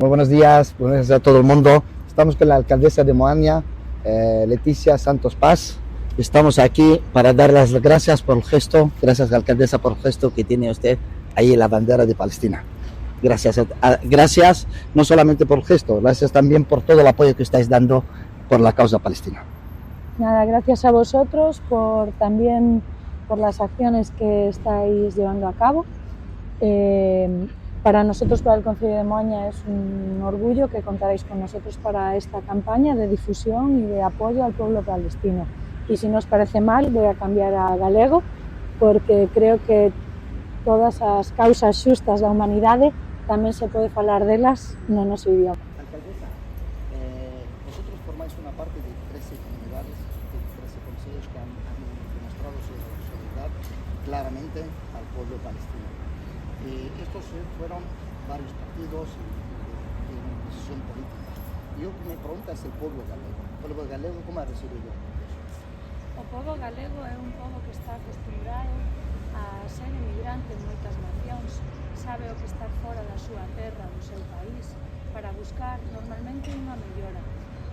Muy buenos días a todo el mundo. Estamos con la alcaldesa de Moaña, Leticia Santos Paz. Estamos aquí para dar las gracias por el gesto, gracias alcaldesa por el gesto que tiene usted ahí la bandera de Palestina. Gracias no solamente por el gesto, gracias también por todo el apoyo que estáis dando por la causa palestina. Nada, gracias a vosotros también por las acciones que estáis llevando a cabo. Para nosotros, para el Concello de Moaña, es un orgullo que contaréis con nosotros para esta campaña de difusión y de apoyo al pueblo palestino. Y si no os parece mal, voy a cambiar a galego, porque creo que todas as causas xustas da humanidade tamén se pode falar delas no noso idioma. Alcaldesa, vosotros formáis una parte de 13 comunidades, de 13 consejos que han demostrado su solidaridad claramente al pueblo palestino. Estos fueron varios partidos y una decisión política. Yo me pregunto es el pueblo galego ¿cómo ha recibido eso? O pobo galego é un pobo que está acostumbrado a ser emigrante en moitas nacións, sabe o que estar fora da súa terra, do seu país, para buscar normalmente unha mellora.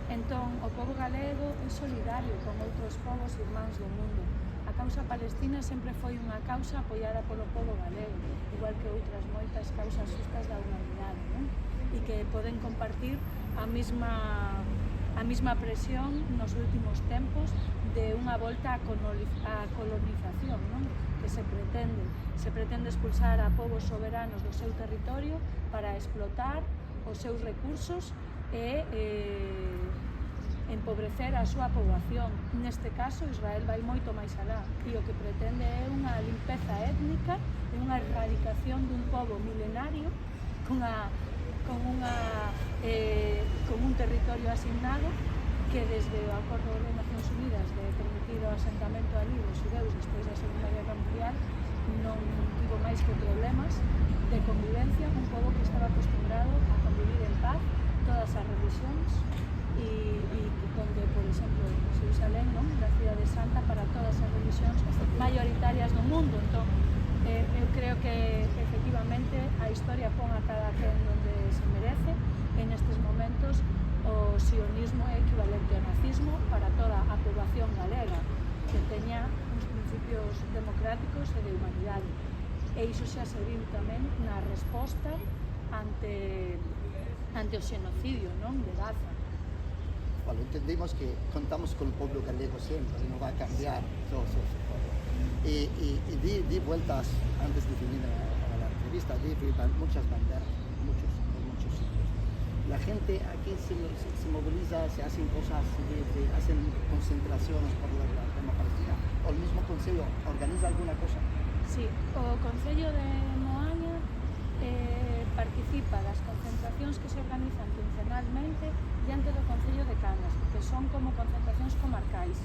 Entón, o pobo galego é solidario con outros povos irmáns do mundo. A causa palestina sempre foi unha causa apoiada polo pobo galego, igual que outras moitas causas xustas da humanidade, non? E que poden compartir a mesma presión nos últimos tempos de unha volta á colonización, non? Que se pretende expulsar a povos soberanos do seu territorio para explotar os seus recursos e empobrecer a súa poboación. Neste caso, Israel vai moito máis alá e o que pretende é unha limpeza étnica e unha erradicación dun pobo milenario con un territorio asignado que desde o Acordo de Nacións Unidas de permitir o asentamento ali dos xudeus despois da Segunda Guerra Mundial non tivo máis que problemas de convivencia, un pobo que estaba acostumbrado a convivir en paz todas as religións e donde, por exemplo, Jerusalén, non? Da cidade santa para todas as religións maioritarias do mundo. Entón, eu creo que efectivamente a historia pon a cada quen onde se merece. En estes momentos o sionismo é equivalente ao nazismo para toda a poboación galega que teña uns principios democráticos e de humanidade. E iso xa se viu tamén na resposta ante o xenocidio, non? De Gaza. Bueno, entendemos que contamos con el pueblo galego siempre, no va a cambiar todo eso. Y di vueltas antes de venir a la entrevista, di muchas banderas, muchos sitios. La gente aquí se moviliza, se hacen cosas, hacen concentraciones por la tema palestina. ¿O el mismo Concello organiza alguna cosa? Sí, o Concello de Moaña participa das concentracións que se organizan quincenalmente diante do Concello de Cangas, que son como concentracións comarcais.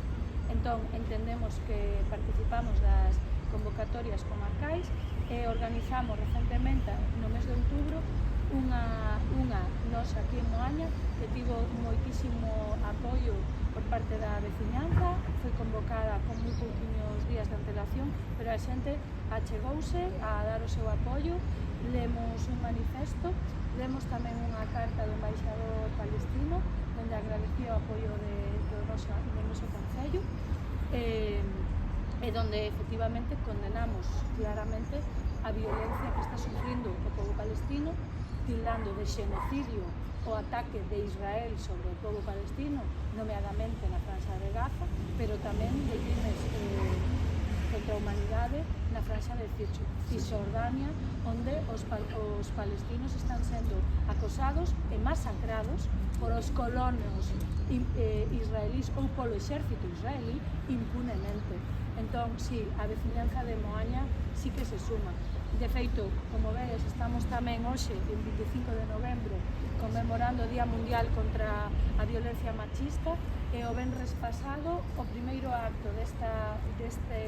Entón, entendemos que participamos das convocatorias comarcais e organizamos recentemente, no mes de outubro, unha nos aquí en Moaña que tivo moitísimo apoio por parte da veciñanza, foi convocada con moi pouquiños días de antelación, pero a xente achegouse a dar o seu apoio, lemos un manifesto, lemos tamén unha carta do embaixador palestino onde agradecía o apoio do noso Concello e donde efectivamente condenamos claramente a violencia que está sufrindo o pobo palestino, tildando de xenocidio o ataque de Israel sobre o pobo palestino, nomeadamente na Franxa de Gaza, pero tamén de crimes contra a humanidade na Franxa de Cisjordania, onde os palestinos están sendo acosados e masacrados por os colonos israelís ou polo exército israelí impunemente. Entón, sí, a veciñanza de Moaña sí que se suma. De feito, como vedes, estamos tamén hoxe, el 25 de novembro, conmemorando o Día Mundial contra a Violencia Machista e o venres pasado o primeiro acto deste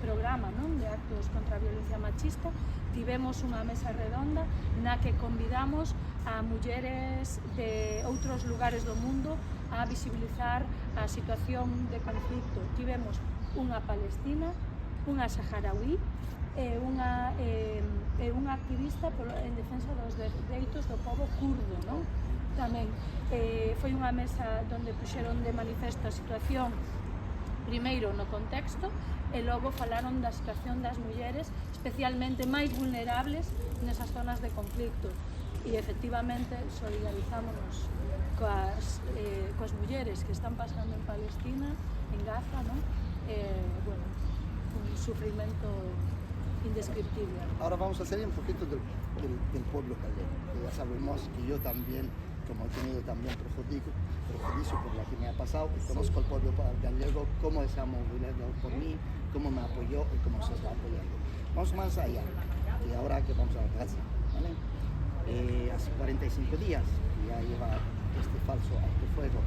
programa, non? De actos contra a violencia machista, tivemos unha mesa redonda na que convidamos a mulleres de outros lugares do mundo a visibilizar a situación de conflicto. Tivemos unha palestina, unha saharaui é unha activista en defensa dos dereitos do povo kurdo, non? Tamén foi unha mesa onde puxeron de manifesto a situación primeiro no contexto e logo falaron da situación das mulleres especialmente máis vulnerables nesas zonas de conflicto e efectivamente solidarizámonos coas mulleres que están pasando en Palestina, en Gaza, non? Bueno, un sufrimento indescriptible. Ahora vamos a hacer un poquito del pueblo gallego, que ya sabemos que yo también, como he tenido también prejuicio por lo que me ha pasado, conozco al pueblo gallego, cómo se ha movilizado por mí, cómo me apoyó y cómo se está apoyando. Vamos más allá, y ahora que vamos a Gaza, ¿vale? Hace 45 días que ya lleva este falso alto fuego,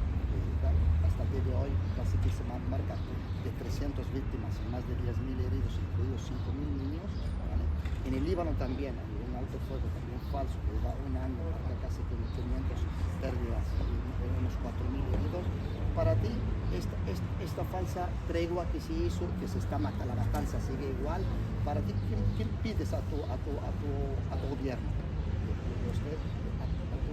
hasta el día de hoy casi que se marca de 300 víctimas y más de 10.000 heridos, incluidos 5.000 niños, ¿vale? En el Líbano también hay un alto fuego también falso que lleva un año, marca casi 500 pérdidas y unos 4.000 heridos. Para ti, esta falsa tregua que se hizo, que se está matando, la matanza sigue igual, para ti, ¿quién pides a tu gobierno?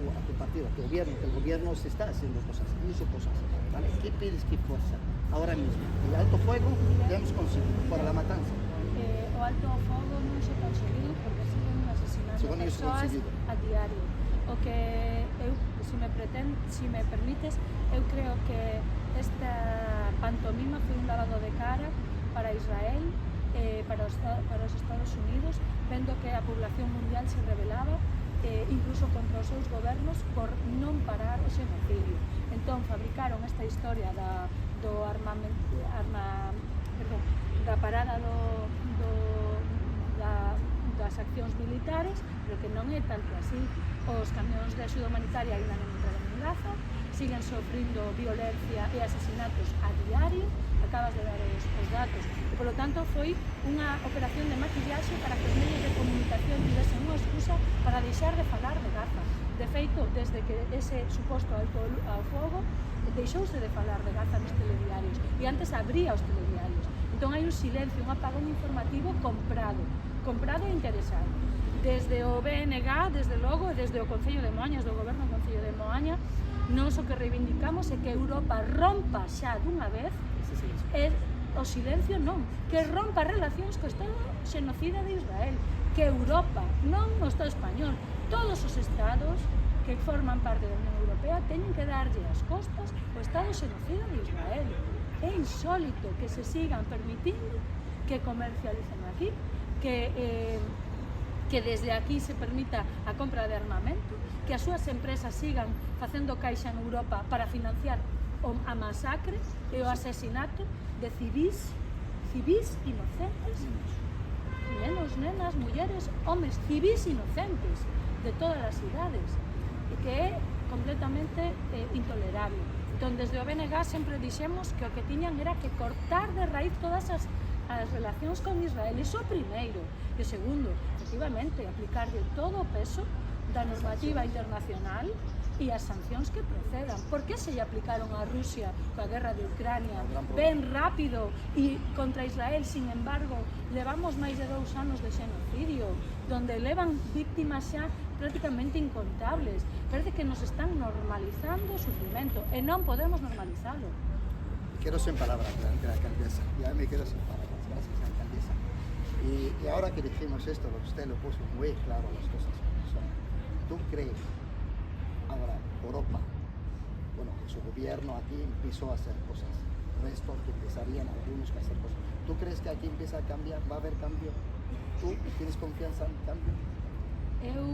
A tu partido, a tu gobierno, que el gobierno se está haciendo cosas, hizo cosas, ¿vale? ¿Qué pides que fuerza ahora mismo? El alto fuego ya hemos conseguido para la matanza. O alto fogo non se conseguiu porque siguen asesinando persoas a diario. O que eu, se me permites, eu creo que esta pantomima foi un lavado de cara para Israel, para os Estados Unidos, vendo que a población mundial se rebelaba incluso contra os seus gobernos por non parar o xenocidio. Entón fabricaron esta historia da parada das accións militares, pero que non é tal que así. Os camións de axuda humanitaria ainda non entraron en Gaza, siguen sofrindo violencia e asesinatos a diario, acabas de dar os datos, e polo tanto foi unha operación de maquillaxe para que os medios de comunicación tivesen unha excusa para deixar de falar de Gaza. De feito, desde que ese suposto alto ao fogo, deixouse de falar de Gaza nos telediarios, e antes abría os telediarios. Entón hai un silencio, un apagón informativo comprado e interesado. Desde o BNG, desde logo, e desde o Concello de Moaña, do Goberno do Concello de Moaña, nós o que reivindicamos é que Europa rompa xa dunha vez e o silencio non, que rompa relacións co Estado xenocida de Israel, que Europa, non o Estado español, todos os estados que forman parte da Unión Europea teñen que darlle as costas ao Estado xenocida de Israel. É insólito que se sigan permitindo que comercialicen aquí, que desde aquí se permita a compra de armamento, que as súas empresas sigan facendo caixa en Europa para financiar a masacre e o asesinato de civís inocentes, nenos, nenas, mulleres, homes, civís inocentes de todas as idades, e que é completamente intolerable. Entón, desde o BNG sempre dixemos que o que tiñan era que cortar de raíz todas as relacións con Israel, iso primeiro, e o segundo, efectivamente, aplicarlle todo o peso da normativa internacional e as sancións que procedan. Por que se lle aplicaron a Rusia coa guerra de Ucrania ben rápido e contra Israel, sin embargo, levamos máis de 2 anos de xenocidio, donde levan víctimas xa prácticamente incontables? Parece que nos están normalizando o sufrimento e non podemos normalizalo. Quedo sin palabras delante de la alcaldesa, ya me quedo sin palabras, gracias alcaldesa. Y ahora que decimos esto, usted lo puso muy claro las cosas como son. ¿Tú crees ahora Europa, bueno, su gobierno aquí empezó a hacer cosas, resto que empezarían algunos a hacer cosas? ¿Tú crees que aquí empieza a cambiar, va a haber cambio? ¿Tú tienes confianza en el cambio? Eu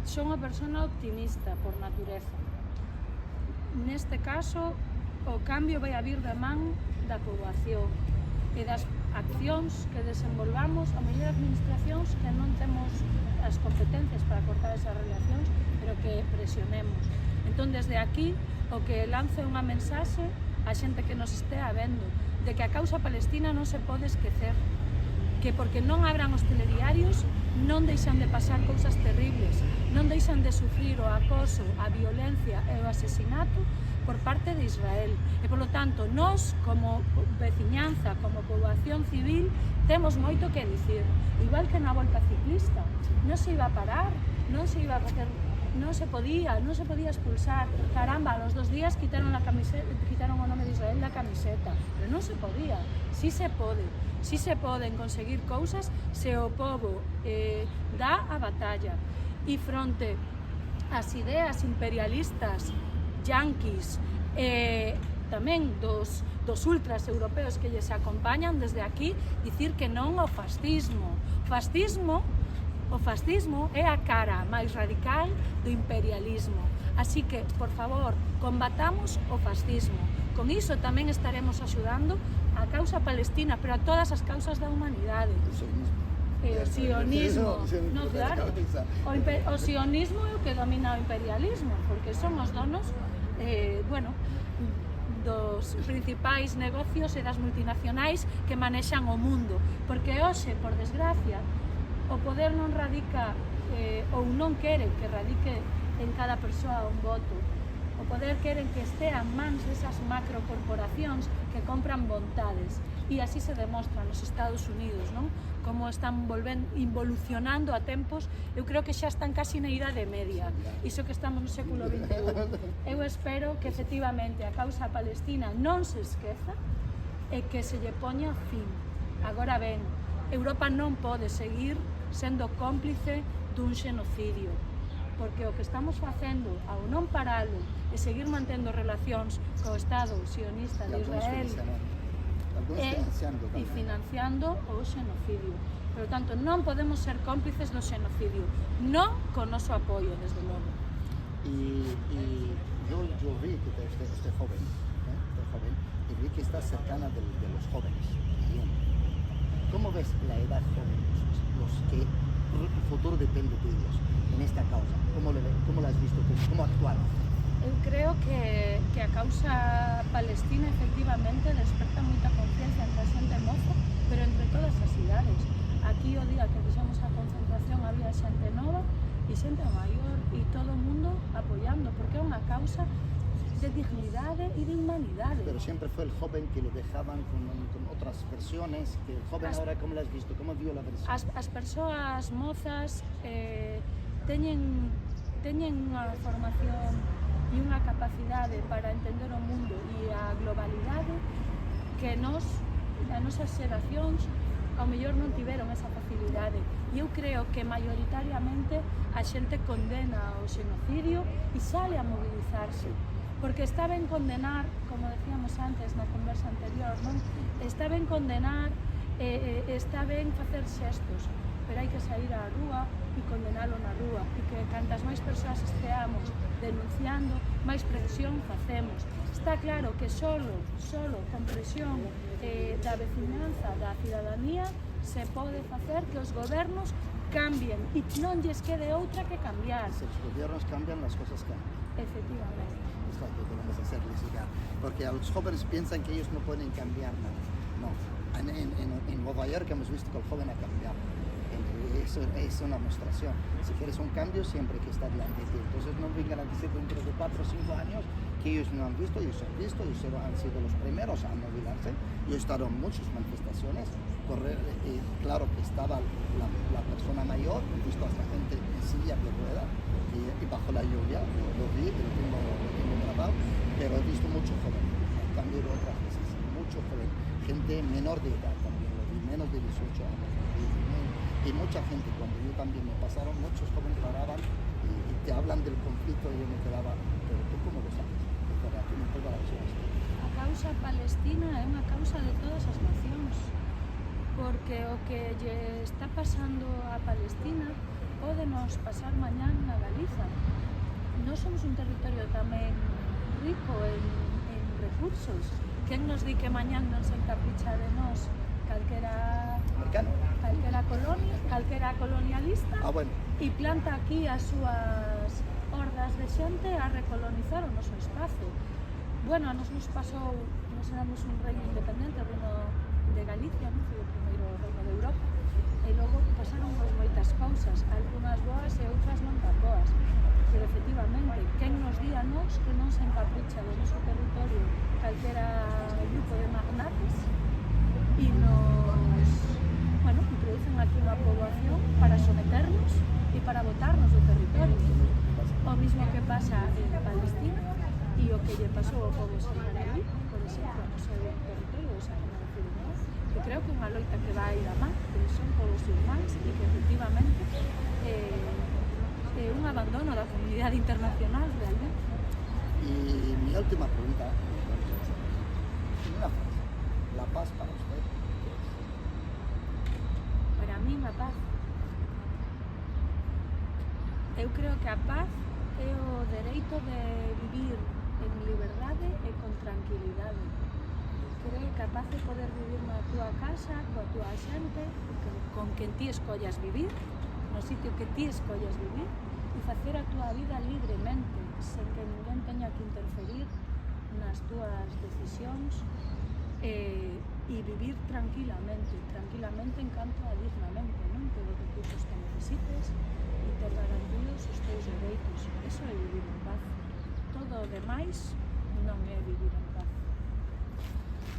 son unha persona optimista por natureza. Neste caso, o cambio vai a vir da man da poboación e das accións que desenvolvamos a mellor administracións que non temos as competencias para cortar esas relacións, pero que presionemos. Entón, desde aquí, o que lance unha mensaxe a xente que nos estea vendo, de que a causa palestina non se pode esquecer, que porque non abran os telediarios non deixan de pasar cousas terribles, non deixan de sufrir o acoso, a violencia e o asesinato por parte de Israel. E, polo tanto, nós, como veciñanza, como poboación civil, temos moito que dicir. Igual que na volta ciclista, non se iba a parar, non se iba a facer, non se podía expulsar. Caramba, a los 2 días quitaron o nome de Israel da camiseta, pero non se podía. Si se poden conseguir cousas se o pobo dá a batalla. E fronte ás ideas imperialistas yanquis tamén dos ultras europeos que lles acompañan desde aquí, dicir que non ao fascismo. O fascismo é a cara máis radical do imperialismo. Así que, por favor, combatamos o fascismo. Con iso tamén estaremos axudando a causa palestina, pero a todas as causas da humanidade. O sionismo, no, claro, o sionismo é o que domina o imperialismo, porque son os donos, dos principais negocios e das multinacionais que manexan o mundo, porque hoxe, por desgracia, o poder non radica ou non quere que radique en cada persoa un voto. O poder queren que estea en mans desas macrocorporacións que compran vontades. E así se demostra nos Estados Unidos, non? Como están involucionando a tempos, eu creo que xa están casi na idade media. Iso que estamos no século XXI. Eu espero que efectivamente a causa palestina non se esqueza e que se lle poña fin. Agora ben, Europa non pode seguir sendo cómplice dun xenocidio, porque o que estamos facendo ao non paralo e seguir mantendo relacións co Estado sionista de Israel e financiando o xenocidio. Por lo tanto, non podemos ser cómplices do xenocidio, non con noso apoio, desde logo. Y yo vi que este joven, y vi que está cercana de los jóvenes. Bien. ¿Cómo ves la edad joven, los que el futuro depende de ellos en esta causa? ¿Cómo la has visto? ¿Cómo actuaron? Eu creo que a causa palestina efectivamente desperta moita conciencia entre a xente moza, pero entre todas as idades. Aquí o día que fixemos a concentración había xente nova e xente maior e todo o mundo apoiando, porque é unha causa de dignidade e de humanidade. Pero siempre fue el joven que le dejaban con otras versiones, que el joven ahora, ¿cómo lo has visto? ¿Cómo vio la versión? As persoas mozas teñen unha formación e unha capacidade para entender o mundo e a globalidade que as nosas xeracións ao mellor non tiveron esa facilidade. E eu creo que maioritariamente a xente condena o xenocidio e sale a mobilizarse, porque está ben condenar, como decíamos antes na conversa anterior, non? Está ben condenar, está ben facer xestos, pero hai que sair á rúa e condenalo na rúa, e que cantas máis persoas esteamos denunciando, máis presión facemos. Está claro que solo con presión da veciñanza, da cidadanía, se pode facer que os gobernos cambien e non lles quede outra que cambiar. Si los gobiernos cambian, las cosas cambian. Efectivamente. Es lo que tenemos que hacerles llegar. Porque a los jóvenes piensan que ellos no pueden cambiar nada. No. En Nueva York hemos visto que el joven ha cambiado. Eso es una demostración. Si quieres un cambio, siempre hay que estar delante de ti. Entonces no vengan a decir dentro de 4 o 5 años que ellos no han visto, ellos han visto, ellos han sido los primeros a movilizarse. Yo he estado en muchas manifestaciones, claro que estaba la persona mayor, he visto a esta gente en silla de rueda y bajo la lluvia, lo vi, lo tengo grabado, pero he visto mucho joven, a cambio de otras veces, mucho joven, gente menor de edad también, lo vi, menos de 18 años. Y mucha gente, cuando yo también me pasaron, muchos jóvenes paraban y te hablan del conflicto y yo me quedaba, pero tú cómo lo sabes, porque aquí me toda la visión. A causa palestina é unha causa de todas as nacións, porque o que lle está pasando a Palestina pode nos pasar mañán na Galiza. Nós somos un territorio tamén rico en recursos. Quen nos di que mañán non se encapricha de nós calquera colonialista e planta aquí as súas hordas de xente a recolonizar o noso espazo. Bueno, a nos pasou, nos éramos un reino independente, o reino de Galicia, non foi o primeiro reino de Europa, e logo pasaron moitas cousas, algunhas boas e outras non tan boas. Quero efectivamente, quen nos di a nós que non se encapricha do noso territorio calquera grupo de magnates e nos, bueno, introducen aquí unha poboación para someternos e para botarnos do territorio. O mismo que pasa en Palestina e o que lle pasou ao pobo israelí, por exemplo, no seu territorio, o Sahara Occidental, que creo que é unha loita que vai a má, que son povos irmáns e que efectivamente un abandono da comunidade internacional realmente. Y mi última pregunta, en una frase, la paz para usted, ¿qué es? Para min a paz, eu creo que a paz é o dereito de vivir en liberdade e con tranquilidade. Creo que a paz é poder vivir na túa casa, coa túa xente, con quen ti escollas vivir, no sitio que ti escollas vivir, e facer a túa vida libremente, sen que ninguén teña que interferir nas túas decisións, e vivir tranquilamente en canto a dignamente, non? Ter os recursos que necesites e ter garantidos os teus dereitos. Eso é vivir en paz. Todo o demais non é vivir en paz.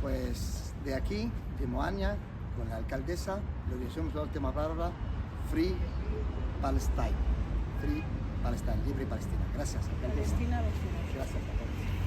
Pues de aquí, de Moaña, con la alcaldesa, le decimos la última palabra, Free Palestine. Free Palestine, libre Palestina. Gracias, alcaldesa. Palestina vencida. Gracias a todos.